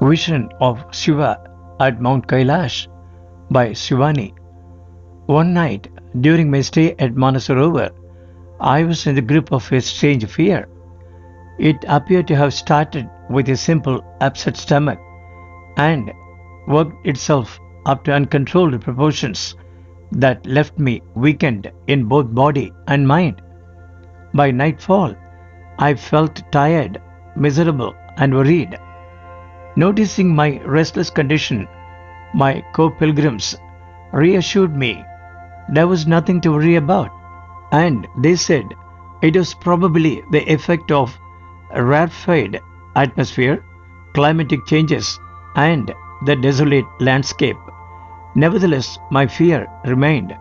Vision of Siva at Mount Kailash by Sivani. One night, during my stay at Manasarovar, I was in the grip of a strange fear. It appeared to have started with a simple upset stomach and worked itself up to uncontrolled proportions that left me weakened in both body and mind. By nightfall, I felt tired, miserable, and worried. Noticing my restless condition, my co-pilgrims reassured me there was nothing to worry about, and they said it was probably the effect of a rarefied atmosphere, climatic changes, and the desolate landscape. Nevertheless, my fear remained.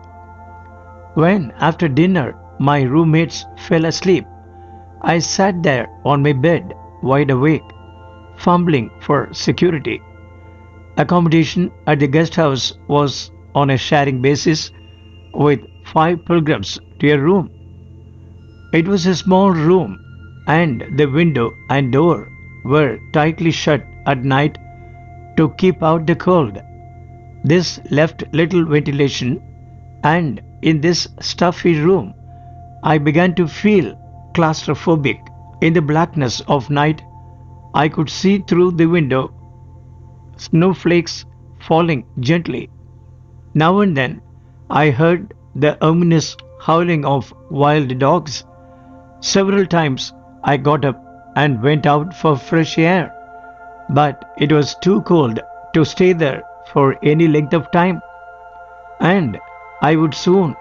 When, after dinner, my roommates fell asleep, I sat there on my bed, wide awake, fumbling for security. Accommodation at the guest house was on a sharing basis with five pilgrims to a room. It was a small room, and the window and door were tightly shut at night to keep out the cold. This left little ventilation, and in this stuffy room, I began to feel claustrophobic. In the blackness of night, I could see through the window snowflakes falling gently. Now and then, I heard the ominous howling of wild dogs. Several times, I got up and went out for fresh air, but it was too cold to stay there for any length of time, and I would soon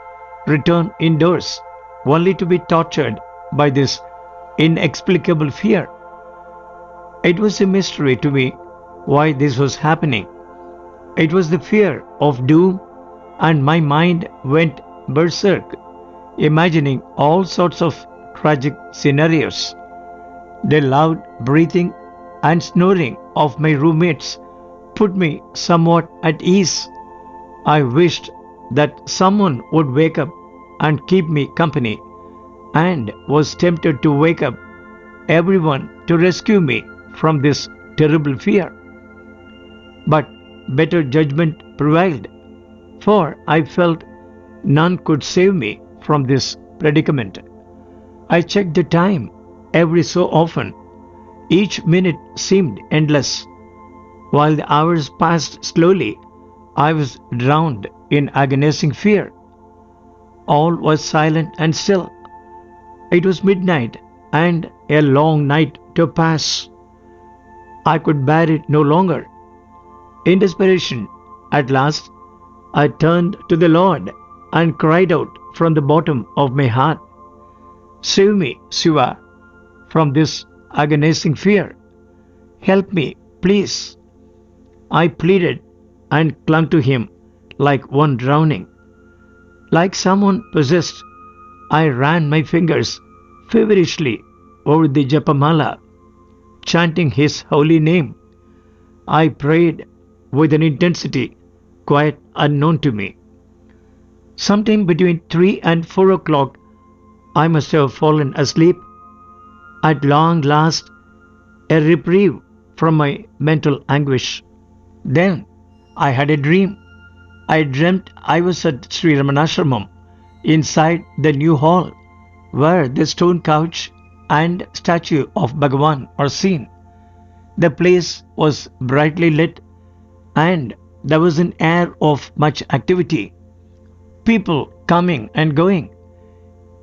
return indoors, only to be tortured by this inexplicable fear. It was a mystery to me why this was happening. It was the fear of doom, and my mind went berserk, imagining all sorts of tragic scenarios. The loud breathing and snoring of my roommates put me somewhat at ease. I wished that someone would wake up and keep me company, and was tempted to wake up everyone to rescue me from this terrible fear. But better judgment prevailed, for I felt none could save me from this predicament. I checked the time every so often. Each minute seemed endless. While the hours passed slowly, I was drowned in agonizing fear. All was silent and still. It was midnight and a long night to pass. I could bear it no longer. In desperation, at last, I turned to the Lord and cried out from the bottom of my heart, "Save me, Siva, from this agonizing fear. Help me, please." I pleaded and clung to him like one drowning. Like someone possessed, I ran my fingers feverishly over the Japamala, chanting his holy name. I prayed with an intensity quite unknown to me. Sometime between 3 and 4 o'clock, I must have fallen asleep. At long last, a reprieve from my mental anguish. Then I had a dream. I dreamt I was at Sri Ramanasramam, inside the new hall, where the stone couch and statue of Bhagawan are seen. The place was brightly lit, and there was an air of much activity. People coming and going.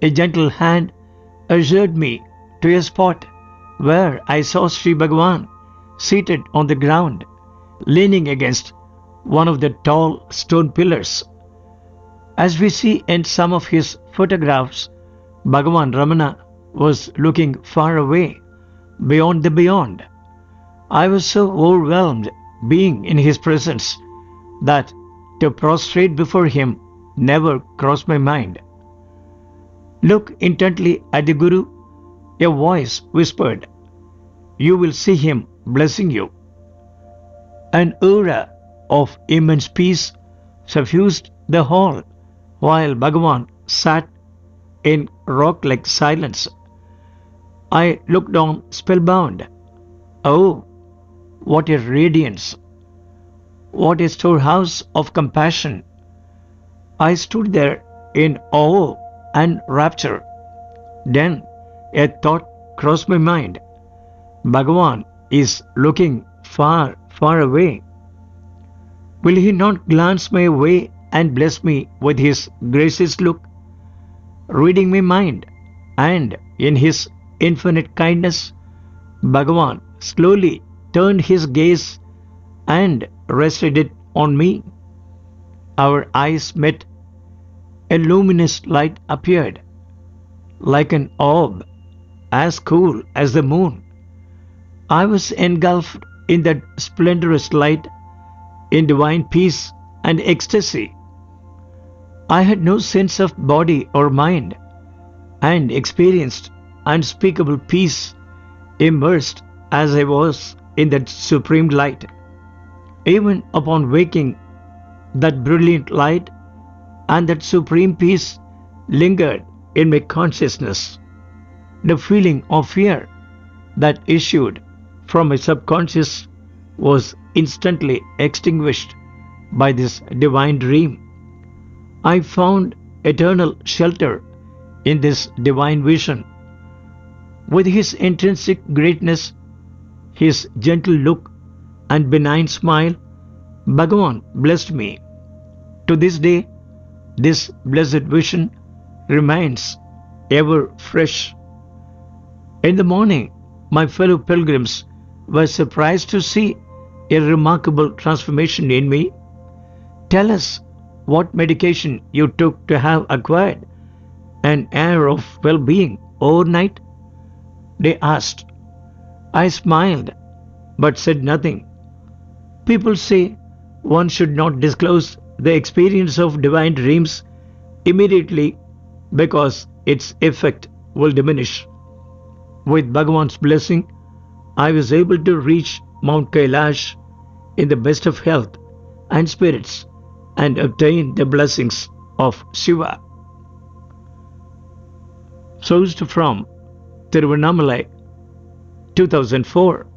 A gentle hand ushered me to a spot where I saw Sri Bhagawan seated on the ground, leaning against one of the tall stone pillars. As we see in some of his photographs, Bhagavan Ramana was looking far away, beyond the beyond. I was so overwhelmed being in his presence that to prostrate before him never crossed my mind. "Look intently at the Guru," a voice whispered. "You will see him blessing you." An aura of immense peace suffused the hall while Bhagavan sat in rock-like silence. I looked on spellbound. Oh, What a radiance! What a storehouse of compassion! I stood there in awe and rapture. Then a thought crossed my mind. Bhagavan is looking far, far away. Will he not glance my way and bless me with his gracious look, reading my mind? And in his infinite kindness, Bhagavan slowly turned his gaze and rested it on me. Our eyes met. A luminous light appeared, like an orb, as cool as the moon. I was engulfed in that splendorous light, in divine peace and ecstasy. I had no sense of body or mind, and experienced unspeakable peace, immersed as I was in that supreme light. Even upon waking, that brilliant light and that supreme peace lingered in my consciousness. The feeling of fear that issued from my subconscious was instantly extinguished by this divine dream. I found eternal shelter in this divine vision. With his intrinsic greatness, his gentle look and benign smile, Bhagavan blessed me. To this day, this blessed vision remains ever fresh. In the morning, my fellow pilgrims were surprised to see a remarkable transformation in me. Tell us what medication you took to have acquired an air of well-being overnight, they asked. I smiled, but said nothing. People say one should not disclose the experience of divine dreams immediately because its effect will diminish. With Bhagavan's blessing, I was able to reach Mount Kailash in the best of health and spirits and obtain the blessings of Siva. Sourced from Tiruvannamalai, 2004.